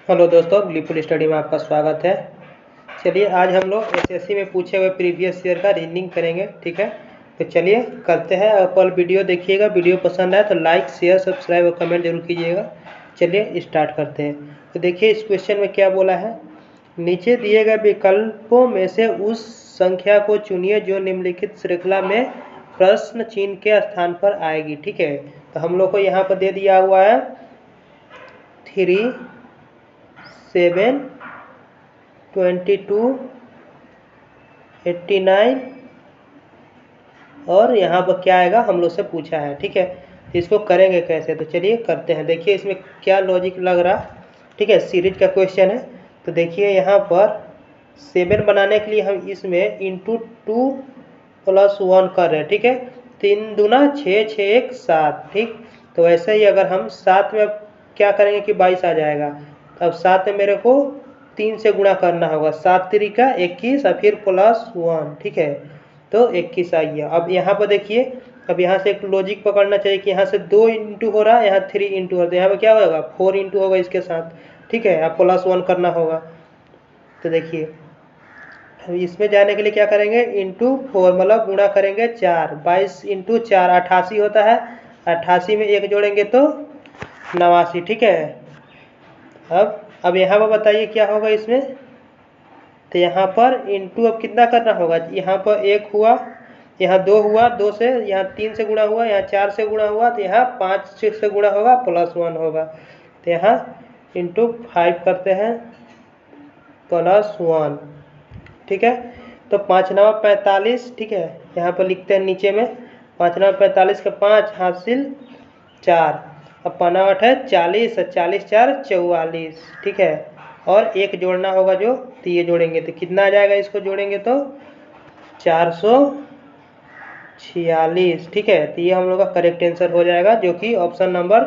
Hello दोस्तों, gleeful study में आपका स्वागत है। चलिए आज हम लोग एसएससी में पूछे हुए प्रीवियस ईयर का रीजनिंग करेंगे। ठीक है, तो चलिए करते हैं। आप वीडियो देखिएगा, वीडियो पसंद आए तो लाइक शेयर सब्सक्राइब और कमेंट जरूर कीजिएगा। चलिए स्टार्ट करते हैं। तो देखिए इस क्वेश्चन में क्या बोला है, नीचे दिए गए विकल्पों में से उस संख्या को चुनिए जो निम्नलिखित श्रृंखला में प्रश्न चिन्ह के स्थान पर आएगी। ठीक है, तो हम लोग को यहाँ पर दे दिया हुआ है 3, 7, 22, 89 और यहाँ पर क्या आएगा हम लोग से पूछा है। ठीक है, तो इसको करेंगे कैसे, तो चलिए करते हैं। देखिए इसमें क्या लॉजिक लग रहा। ठीक है, सीरीज का क्वेश्चन है। तो देखिए यहाँ पर 7 बनाने के लिए हम इसमें इंटू 2 + 1 कर रहे हैं। ठीक है, 3 दूना 6, 6 1 7। ठीक, तो वैसे ही अगर हम 7 में क्या करेंगे कि 22 आ जाएगा। अब 7 में मेरे को 3 से गुणा करना होगा। 7 3 का 21 और फिर +1। ठीक है, तो 21 आ गया। अब यहाँ पर देखिए, अब यहाँ से एक लॉजिक पकड़ना चाहिए कि यहाँ से 2 इंटू हो रहा है, यहाँ 3 इंटू हो रहा है, तो यहाँ पर क्या होगा 4 इंटू होगा इसके साथ। ठीक है, अब +1 करना होगा। तो देखिए इसमें जाने के लिए क्या करेंगे, इंटू 4 मतलब गुणा करेंगे 4। 22 इंटू 4 88 होता है। 88 में 1 जोड़ेंगे तो 89। ठीक है, अब यहाँ पर बताइए क्या होगा इसमें। तो यहाँ पर इंटू अब कितना करना होगा, यहाँ पर 1 हुआ, यहाँ 2 हुआ, 2 से यहाँ 3 से गुणा हुआ, यहाँ 4 से गुणा हुआ, तो यहाँ 5 से गुणा होगा +1 होगा। तो यहाँ इंटू 5 करते हैं +1। ठीक है, तो 5 9 45। ठीक है, यहाँ पर लिखते हैं नीचे में 5 9 45 का 5 हासिल 4। अब 5 8 है 40 और 40 4 44। ठीक है, और 1 जोड़ना होगा जो, तो ये जोड़ेंगे तो कितना आ जाएगा, इसको जोड़ेंगे तो 446। ठीक है, तो ये हम लोग का करेक्ट आंसर हो जाएगा जो कि ऑप्शन नंबर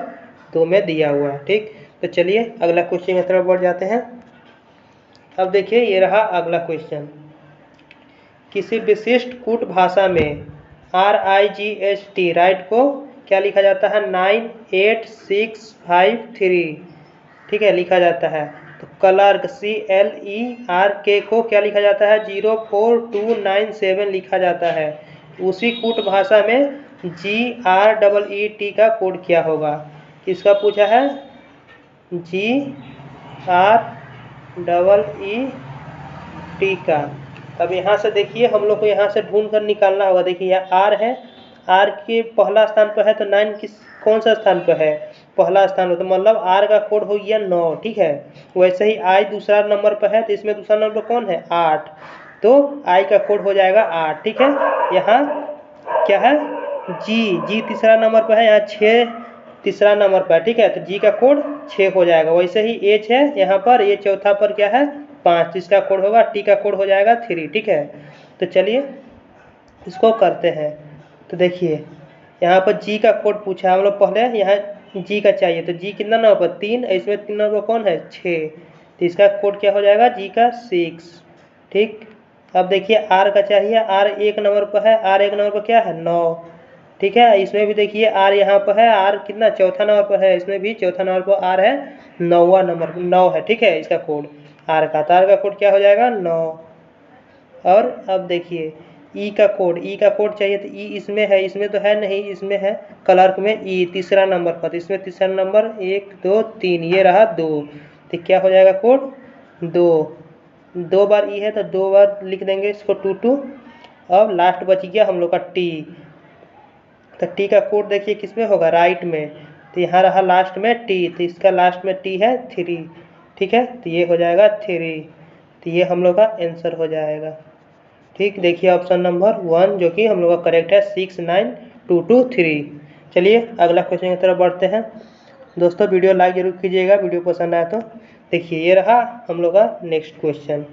2 में दिया हुआ है। ठीक, तो चलिए अगला क्वेश्चन की तरफ बढ़ जाते हैं। अब देखिए ये रहा अगला क्वेश्चन। किसी विशिष्ट कूट भाषा में RIGST राइट को क्या लिखा जाता है, 9 8 6 5 3। ठीक है, लिखा जाता है। तो क्लर्क CLERK को क्या लिखा जाता है, 04297 लिखा जाता है। उसी कूट भाषा में GREET का कोड क्या होगा, किसका पूछा है, GREET का। अब यहाँ से देखिए हम लोग को यहाँ से ढूंढ कर निकालना होगा। देखिए यहाँ R है, R के पहला स्थान पर है, तो 9 कौन सा स्थान पर है, पहला स्थान, तो मतलब R का कोड हो गया 9। ठीक है, वैसे ही I दूसरा नंबर पर है, तो इसमें दूसरा नंबर कौन है 8, तो I का कोड हो जाएगा 8। ठीक है, यहाँ क्या है G तीसरा नंबर पर है, यहाँ 6 तीसरा नंबर पर। ठीक है, तो G का कोड 6 हो जाएगा। वैसे ही H है यहाँ पर, ये चौथा पर क्या है 5, इसका कोड होगा, T का कोड हो जाएगा 3। ठीक है, तो चलिए इसको करते हैं। तो देखिए यहाँ पर G का कोड पूछा हम लोग, पहले यहाँ G का चाहिए, तो G कितना नंबर पर 3, इसमें 3 नंबर कौन है 6, तो इसका कोड क्या हो जाएगा G का 6। ठीक, अब देखिए R का चाहिए, R 1 नंबर पर है, R 1 नंबर पर क्या है 9। ठीक है, इसमें भी देखिए R यहाँ पर है, R कितना चौथा नंबर पर है, इसमें भी चौथा नंबर पर R है, 9वां नंबर 9 है। ठीक है, इसका कोड R का, तो R का कोड क्या हो जाएगा 9। और अब देखिए E का कोड चाहिए, तो E इसमें है, इसमें तो है नहीं, इसमें है क्लर्क में E तीसरा नंबर पर, तो इसमें तीसरा नंबर 1 2 3, ये रहा 2, तो क्या हो जाएगा कोड 2 बार E है तो 2 बार लिख देंगे इसको 2 2। अब लास्ट बच गया हम लोग का T, तो T का कोड देखिए किसमें होगा, राइट में, तो यहाँ रहा लास्ट में T, तो इसका लास्ट में T है 3। ठीक है, तो ये हो जाएगा 3, तो ये हम लोग का आंसर हो जाएगा। ठीक, देखिए ऑप्शन नंबर 1 जो कि हम लोग का करेक्ट है 69223। चलिए अगला क्वेश्चन की तरफ बढ़ते हैं। दोस्तों वीडियो लाइक जरूर कीजिएगा, वीडियो पसंद आए तो। देखिए ये रहा हम लोग का नेक्स्ट क्वेश्चन।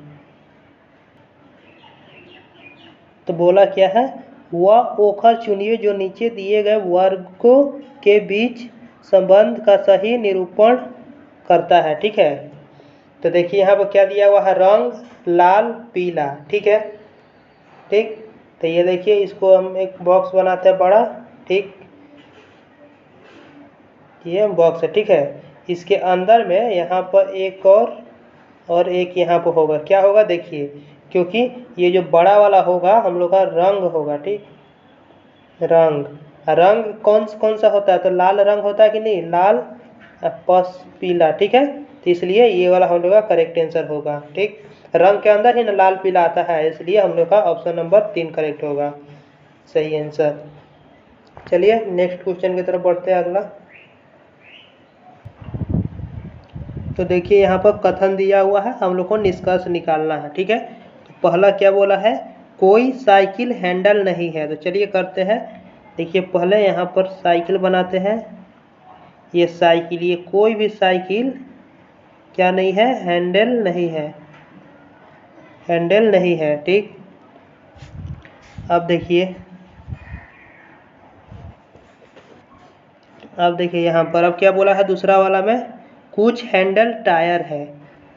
तो बोला क्या है, वह ओखर चुनिए जो नीचे दिए गए वर्गों के बीच संबंध का सही निरूपण करता है। ठीक है, तो देखिए यहाँ पर क्या दिया हुआ है, रंग लाल पीला। ठीक है, ठीक, तो ये देखिए इसको हम एक बॉक्स बनाते हैं बड़ा। ठीक, ये बॉक्स है। ठीक है, इसके अंदर में यहाँ पर एक और एक यहाँ पर होगा। क्या होगा देखिए, क्योंकि ये जो बड़ा वाला होगा हम लोग का रंग होगा, ठीक, रंग। रंग कौन सा होता है, तो लाल रंग होता है कि नहीं, लाल पस पीला, ठीक है। तो इसलिए ये वाला हम लोग का करेक्ट आंसर होगा, ठीक। रंग के अंदर ही ना लाल पीला आता है, इसलिए हम लोग का ऑप्शन नंबर 3 करेक्ट होगा, सही आंसर। चलिए नेक्स्ट क्वेश्चन की तरफ बढ़ते हैं, अगला। तो देखिए यहाँ पर कथन दिया हुआ है, हम लोग को निष्कर्ष निकालना है, ठीक है। तो पहला क्या बोला है, कोई साइकिल हैंडल नहीं है। तो चलिए करते हैं। देखिए पहले यहाँ पर साइकिल बनाते हैं। ये साइकिल, ये कोई भी साइकिल क्या नहीं है, हैंडल नहीं है, हैंडल नहीं है, ठीक। अब देखिए यहाँ पर अब क्या बोला है दूसरा वाला में, कुछ हैंडल टायर है।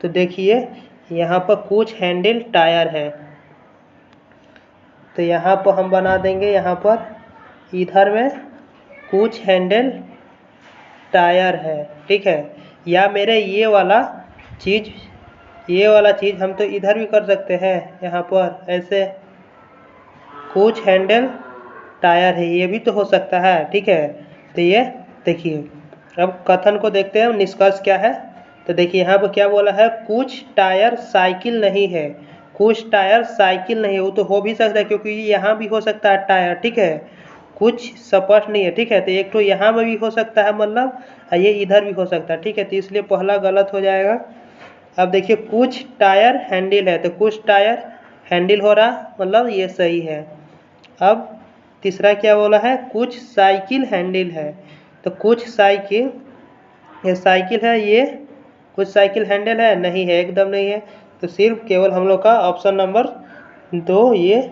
तो देखिए यहाँ पर कुछ हैंडल टायर है, तो यहाँ पर हम बना देंगे, यहाँ पर इधर में कुछ हैंडल टायर है, ठीक है। या मेरे ये वाला चीज़ हम तो इधर भी कर सकते हैं, यहाँ पर ऐसे कुछ हैंडल टायर है, ये भी तो हो सकता है, ठीक है। तो ये देखिए अब कथन को देखते हैं, निष्कर्ष क्या है। तो देखिए यहाँ पर क्या बोला है, कुछ टायर साइकिल नहीं है। कुछ टायर साइकिल नहीं है, वो तो हो भी सकता है क्योंकि यहाँ भी हो सकता है टायर, ठीक है। कुछ स्पष्ट नहीं है, ठीक है। तो एक तो यहाँ में भी हो सकता है, मतलब ये इधर भी हो सकता है, ठीक है। तो इसलिए पहला गलत हो जाएगा। अब देखिए कुछ टायर हैंडल है, तो कुछ टायर हैंडल हो रहा, मतलब ये सही है। अब तीसरा क्या बोला है, कुछ साइकिल हैंडल है। तो कुछ साइकिल, ये साइकिल है, ये कुछ साइकिल हैंडल है, नहीं है, एकदम नहीं है। तो सिर्फ केवल हम लोग का ऑप्शन नंबर 2 ये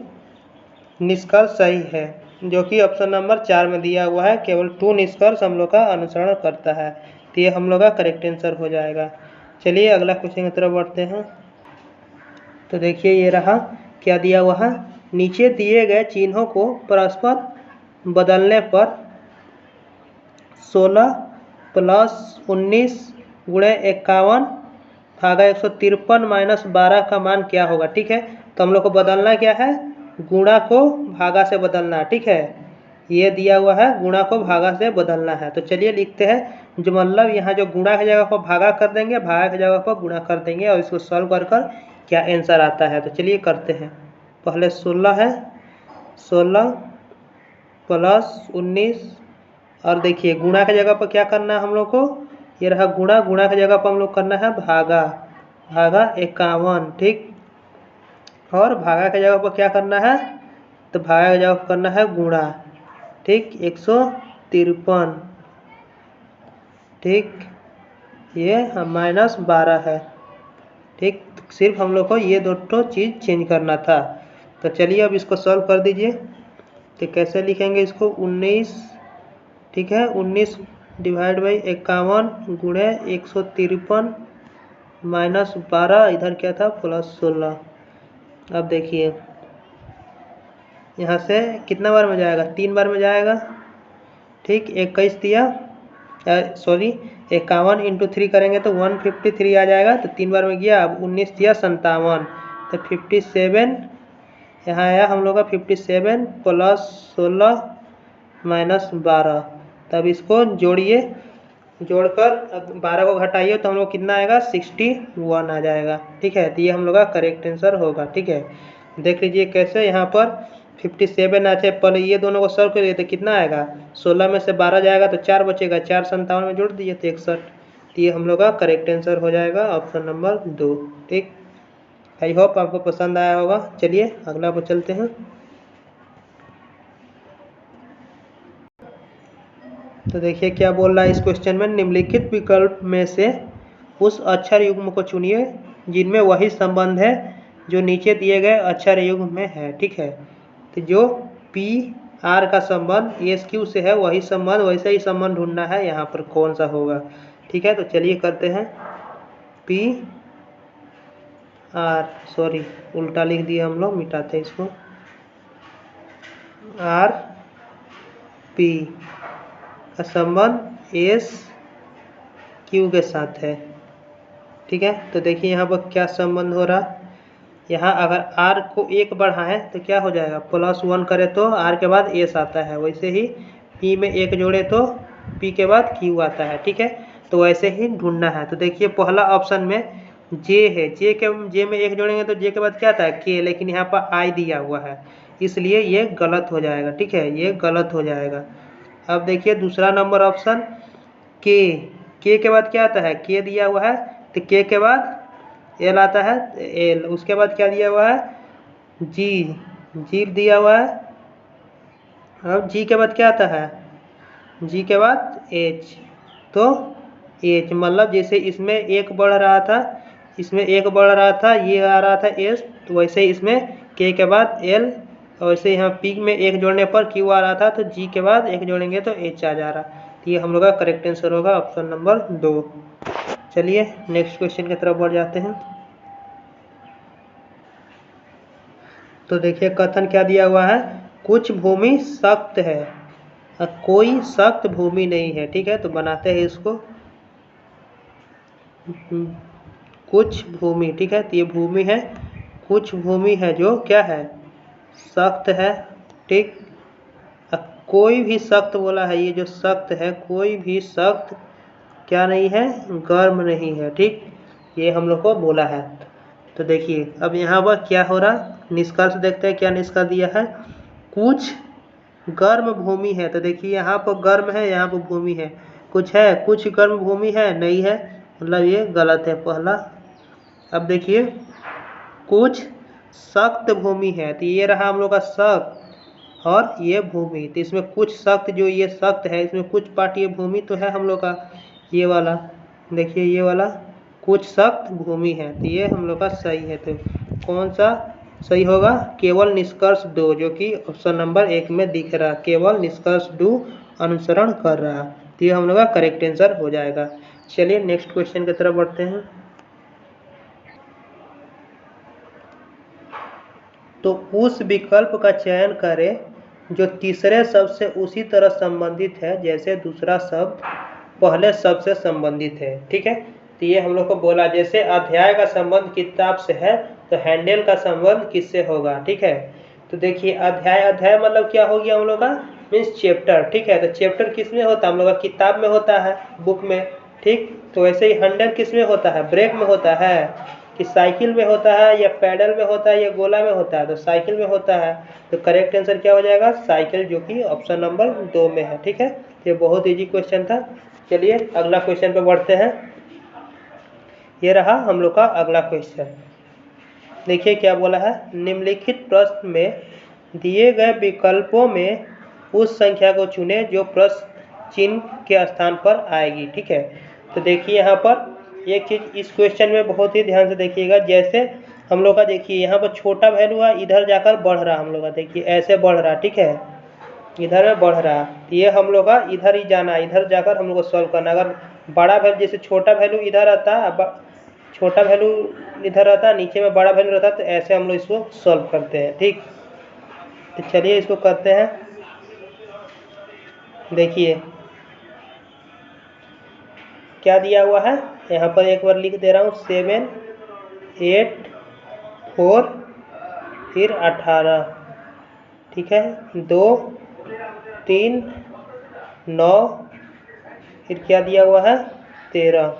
निष्कर्ष सही है, जो कि ऑप्शन नंबर 4 में दिया हुआ है। केवल 2 निष्कर्ष हम लोग का अनुसरण करता है, तो ये हम लोग का करेक्ट आंसर हो जाएगा। चलिए अगला क्वेश्चन की तरफ बढ़ते हैं। तो देखिए ये रहा, क्या दिया हुआ है, नीचे दिए गए चिन्हों को परस्पर बदलने पर 16 + 19 × 51 भागा 153 - 12 का मान क्या होगा, ठीक है। तो हम लोग को बदलना क्या है, गुणा को भागा से बदलना, ठीक है। ये दिया हुआ है, गुणा को भागा से बदलना है। तो चलिए लिखते हैं, जो मतलब यहाँ जो गुणा की जगह पर भागा कर देंगे, भागा की जगह पर गुणा कर देंगे, और इसको सॉल्व कर कर क्या आंसर आता है। तो चलिए करते हैं। पहले 16 है, 16 + 19, और देखिए गुणा की जगह पर क्या करना है हम लोग को, ये रहा गुणा, गुणा की जगह पर हम लोग करना है भागा, भागा 51, ठीक। और भागा की जगह पर क्या करना है, तो भागा की जगह पर करना है गुणा, ठीक, 153, ठीक। ये -12 है, ठीक। सिर्फ हम लोग को ये दो चीज़ चेंज करना था। तो चलिए अब इसको सॉल्व कर दीजिए। तो कैसे लिखेंगे इसको, 19, ठीक है, 19 डिवाइड बाई 51 गुणे 153 -12, इधर क्या था +16। अब देखिए यहाँ से कितना बार में जाएगा, 3 बार में जाएगा, ठीक। 21 दिया, सॉरी 51 × 3 करेंगे तो 153 आ जाएगा, तो 3 बार में गया। अब 19 दिया 57, तो 57 यहाँ आया हम लोग का 57 + 16 - 12। तब इसको जोड़िए, जोड़कर 12 को घटाइए तो हम लोग कितना आएगा, 61 आ जाएगा, ठीक है। तो ये हम लोग का करेक्ट आंसर होगा, ठीक है। देख लीजिए कैसे, यहाँ पर 57 आते, पहले ये दोनों को सॉल्व करिए तो कितना आएगा, 16 में से 12 जाएगा तो 4 बचेगा, 4 57 में जोड़ दीजिए तो 61। तो ये हम लोग का करेक्ट आंसर हो जाएगा ऑप्शन नंबर 2, ठीक। आई होप आपको पसंद आया होगा। चलिए अगला पर चलते हैं। तो देखिए क्या बोल रहा है इस क्वेश्चन में, निम्नलिखित विकल्प में से उस अक्षर युग्म को चुनिए जिनमें वही संबंध है जो नीचे दिए गए अक्षर युग्म में है, ठीक है। तो जो PR का संबंध SQ से है वही संबंध, वैसे ही संबंध ढूंढना है, यहाँ पर कौन सा होगा, ठीक है। तो चलिए करते हैं, PR, सॉरी उल्टा लिख दिया हम लोग, मिटाते हैं इसको, RP का संबंध क्यू के साथ है। ठीक है, तो देखिए यहाँ पर क्या संबंध हो रहा। यहाँ अगर r को 1 बढ़ाएं तो क्या हो जाएगा, +1 करें तो r के बाद s आता है। वैसे ही p में 1 जोड़े तो p के बाद q आता है। ठीक है, तो वैसे ही ढूंढना है। तो देखिए पहला ऑप्शन में j है, j में 1 जोड़ेंगे तो j के बाद क्या आता है, k, लेकिन यहाँ पर i दिया हुआ है, इसलिए ये गलत हो जाएगा। ठीक है, ये गलत हो जाएगा। अब देखिए दूसरा नंबर ऑप्शन k के बाद क्या आता है, k दिया हुआ है, तो k के बाद l आता है, l, उसके बाद क्या दिया हुआ है, g दिया हुआ है। अब g के बाद क्या आता है, g के बाद h, तो h मतलब जैसे इसमें 1 बढ़ रहा था, इसमें 1 बढ़ रहा था, ये आ रहा था s, तो वैसे ही इसमें k के बाद l, और वैसे यहाँ p में 1 जोड़ने पर q आ रहा था, तो g के बाद 1 जोड़ेंगे तो h आ जा रहा। तो ये हम लोग का करेक्ट आंसर होगा ऑप्शन नंबर 2। चलिए नेक्स्ट क्वेश्चन की तरफ बढ़ जाते हैं। तो देखिए कथन क्या दिया हुआ है, कुछ भूमि सख्त है और कोई सख्त भूमि नहीं है। ठीक है, तो बनाते हैं इसको। कुछ भूमि, ठीक है, तो ये भूमि है, कुछ भूमि है जो क्या है, सख्त है। ठीक, कोई भी सख्त बोला है, ये जो सख्त है कोई भी सख्त क्या नहीं है, गर्म नहीं है। ठीक, ये हम लोग को बोला है। तो देखिए अब यहाँ पर क्या हो रहा, निष्कर्ष देखते हैं क्या निष्कर्ष दिया है। कुछ गर्म भूमि है, तो देखिए यहाँ पर गर्म है, यहाँ पर भूमि है, कुछ है, कुछ गर्म भूमि है, नहीं है, मतलब ये गलत है पहला। अब देखिए कुछ सख्त भूमि है, तो ये रहा हम लोग का सख्त और ये भूमि, तो इसमें कुछ सख्त, जो ये सख्त है इसमें कुछ पार्ट ये भूमि तो है हम लोग का, ये वाला देखिए, ये वाला कुछ सख्त भूमि है, तो ये हम लोग का सही है। तो कौन सा सही होगा, केवल निष्कर्ष 2, जो कि ऑप्शन नंबर 1 में दिख रहा, केवल निष्कर्ष 2 अनुसरण कर रहा, तो ये हम लोग का करेक्ट आंसर हो जाएगा। चलिए नेक्स्ट क्वेश्चन की तरफ बढ़ते हैं। तो उस विकल्प का चयन करें जो तीसरे शब्द से उसी तरह संबंधित है जैसे दूसरा शब्द पहले शब्द से संबंधित है। ठीक है, तो ये हम लोग को बोला, जैसे अध्याय का संबंध किताब से है तो हैंडल का संबंध किससे होगा। ठीक है, तो देखिए अध्याय मतलब क्या हो गया हम लोग का, मीन्स चैप्टर। ठीक है, तो चैप्टर किस में होता है, हम लोग का किताब में होता है, बुक में। ठीक, तो वैसे ही हैंडल किस में होता है, ब्रेक में होता है, कि साइकिल में होता है, या पैडल में होता है, या गोला में होता है, तो साइकिल में होता है। तो करेक्ट आंसर क्या हो जाएगा, साइकिल, जो कि ऑप्शन नंबर 2 में है। ठीक है, ये बहुत इजी क्वेश्चन था। चलिए अगला क्वेश्चन पे बढ़ते हैं। ये रहा हम लोग का अगला क्वेश्चन। देखिए क्या बोला है, निम्नलिखित प्रश्न में दिए गए विकल्पों में उस संख्या को चुनें जो प्रश्न चिन्ह के स्थान पर आएगी। ठीक है, तो देखिए यहाँ पर एक चीज़ इस क्वेश्चन में बहुत ही ध्यान से देखिएगा। जैसे हम लोग का देखिए यहाँ पर छोटा वैल्यू है, इधर जाकर बढ़ रहा, हम लोग का देखिए ऐसे बढ़ रहा। ठीक है, इधर में बढ़ रहा, ये हम लोग का इधर ही जाना, इधर जाकर हम लोग को सॉल्व करना। अगर बड़ा वैल्यू, जैसे छोटा वैल्यू इधर आता, छोटा वैल्यू इधर रहता, नीचे में बड़ा वैल्यू रहता, तो ऐसे हम लोग इसको सॉल्व करते हैं। ठीक, तो चलिए इसको करते हैं। देखिए क्या दिया हुआ है, यहाँ पर एक बार लिख दे रहा हूँ, 7 8 4 फिर 18। ठीक है, 2 3 9 फिर क्या दिया हुआ है, 13,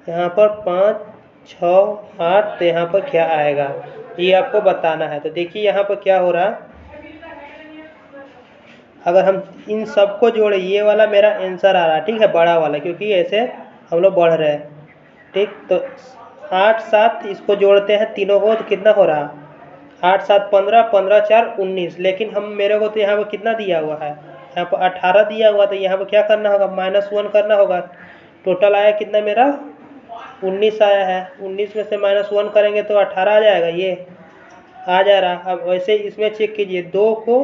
यहाँ पर 5 6 8, तो यहाँ पर क्या आएगा ये आपको बताना है। तो देखिए यहाँ पर क्या हो रहा, अगर हम इन सबको जोड़े, ये वाला मेरा आंसर आ रहा। ठीक है, बड़ा वाला, क्योंकि ऐसे हम लोग बढ़ रहे हैं। ठीक, तो 8 7 इसको जोड़ते हैं तीनों को, तो कितना हो रहा, 8 7 15, 15 4 19। लेकिन हम मेरे को तो यहाँ पर कितना दिया हुआ है, यहाँ पर 18 दिया हुआ, तो यहाँ पर क्या करना होगा, -1 करना होगा। टोटल आया कितना मेरा, 19 आया है। 19 में से -1 करेंगे तो 18 आ जाएगा, ये आ जा रहा। अब वैसे इसमें चेक कीजिए, 2 को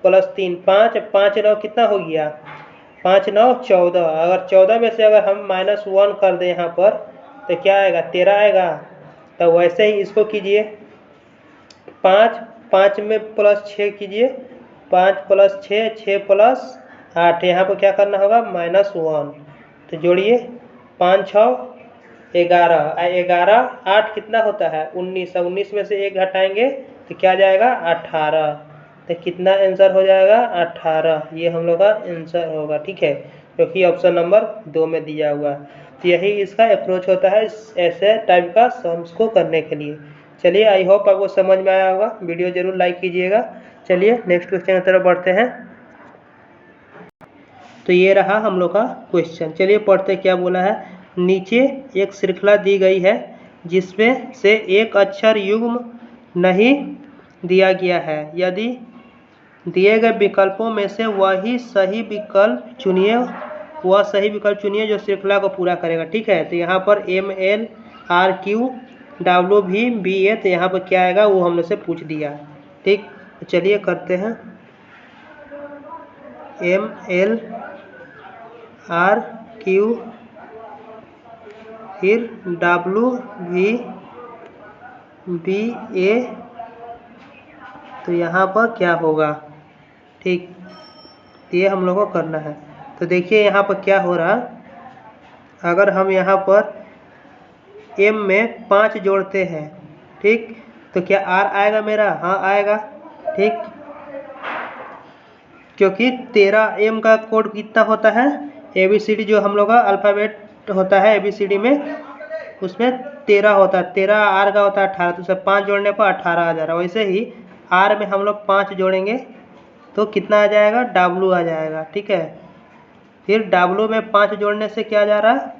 +3 5 5 9 कितना हो गया, 5 9 14। अगर 14 में से अगर हम -1 कर दें यहाँ पर, तो क्या आएगा, 13 आएगा। तो वैसे ही इसको कीजिए, 5 में +6 कीजिए, 5 + 6 6 + 8, यहाँ पर क्या करना होगा, -1, तो जोड़िए 5 6 11, 11 8 कितना होता है 19, 19 में से 1 घटाएंगे तो क्या जाएगा 18। तो कितना आंसर हो जाएगा 18, ये हम लोग का आंसर होगा। ठीक है, क्योंकि ऑप्शन नंबर 2 में दिया हुआ है। तो यही इसका अप्रोच होता है ऐसे टाइप का सम्स को करने के लिए। चलिए, आई होप आपको समझ में आया होगा। वीडियो जरूर लाइक कीजिएगा। चलिए नेक्स्ट क्वेश्चन की तरफ बढ़ते हैं। तो ये रहा हम लोग का क्वेश्चन। चलिए पढ़ते क्या बोला है। नीचे एक श्रृंखला दी गई है जिसमें से एक अक्षर युग्म नहीं दिया गया है। यदि दिए गए विकल्पों में से वह सही विकल्प चुनिए जो श्रृंखला को पूरा करेगा। ठीक है, तो यहाँ पर MLRQWVBA, तो यहाँ पर क्या आएगा वो हम लोग से पूछ दिया। ठीक, चलिए करते हैं। MLRQ फिर WVBA, तो यहाँ पर क्या होगा। ठीक, ये हम लोग को करना है। तो देखिए यहाँ पर क्या हो रहा। अगर हम यहाँ पर M में 5 जोड़ते हैं, ठीक, तो क्या R आएगा मेरा? हाँ आएगा। ठीक, क्योंकि 13 M का कोड कितना होता है, ABCD जो हम लोग का अल्फ़ाबेट होता है ABCD में, उसमें 13 होता है। 13 R का होता है 18, तो उससे 5 जोड़ने पर 18 आ जा रहा है। वैसे ही R में हम लोग 5 जोड़ेंगे तो कितना आ जाएगा, W आ जाएगा। ठीक है, फिर W में 5 जोड़ने से क्या आ जा रहा है,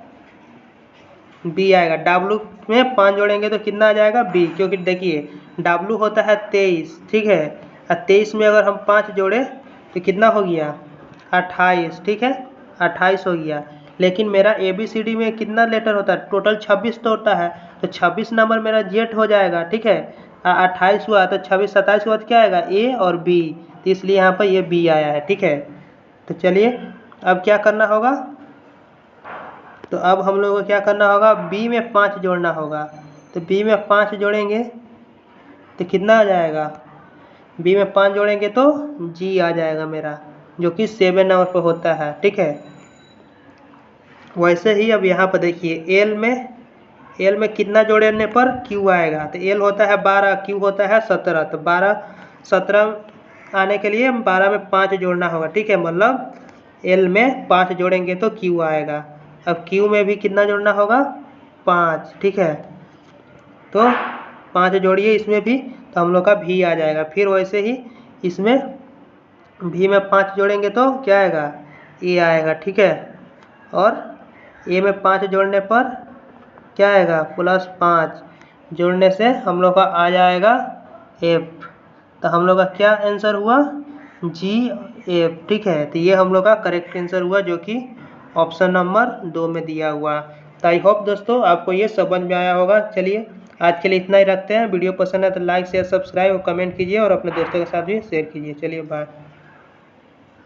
B आएगा। W में 5 जोड़ेंगे तो कितना आ जाएगा, B, क्योंकि देखिए W होता है 23। ठीक है, और 23 में अगर हम 5 जोड़े तो कितना हो गया, 28। ठीक है, 28 हो गया। लेकिन मेरा ABCD में कितना लेटर होता है, टोटल 26 तो होता है, तो 26 नंबर मेरा जेट हो जाएगा। ठीक है, 28 हुआ तो 26 27 हुआ तो क्या आएगा, A और B, तो इसलिए यहाँ पर ये B आया है। ठीक है, तो चलिए अब क्या करना होगा। तो अब हम लोग को क्या करना होगा, B में 5 जोड़ना होगा। तो B में 5 जोड़ेंगे तो कितना आ जाएगा, B में 5 जोड़ेंगे तो G आ जाएगा मेरा, जो कि 7 नंबर पर होता है। ठीक है, वैसे ही अब यहाँ पर देखिए L में कितना जोड़ने पर Q आएगा। तो L होता है 12, Q होता है 17, तो 17 आने के लिए 12 में 5 जोड़ना होगा। ठीक है, मतलब L में 5 जोड़ेंगे तो Q आएगा। अब Q में भी कितना जोड़ना होगा, 5। ठीक है, तो 5 जोड़िए इसमें भी, तो हम लोग का V आ जाएगा। फिर वैसे ही इसमें V में 5 जोड़ेंगे तो क्या आएगा, A आएगा। ठीक है, और A में 5 जोड़ने पर क्या आएगा, +5 जोड़ने से हम लोग का आ जाएगा F। तो हम लोग का क्या आंसर हुआ, GF। ठीक है, तो ये हम लोग का करेक्ट आंसर हुआ, जो कि ऑप्शन नंबर 2 में दिया हुआ। तो आई होप दोस्तों आपको ये समझ में आया होगा। चलिए आज के लिए इतना ही रखते हैं। वीडियो पसंद है तो लाइक शेयर सब्सक्राइब और कमेंट कीजिए और अपने दोस्तों के साथ भी शेयर कीजिए। चलिए बाय।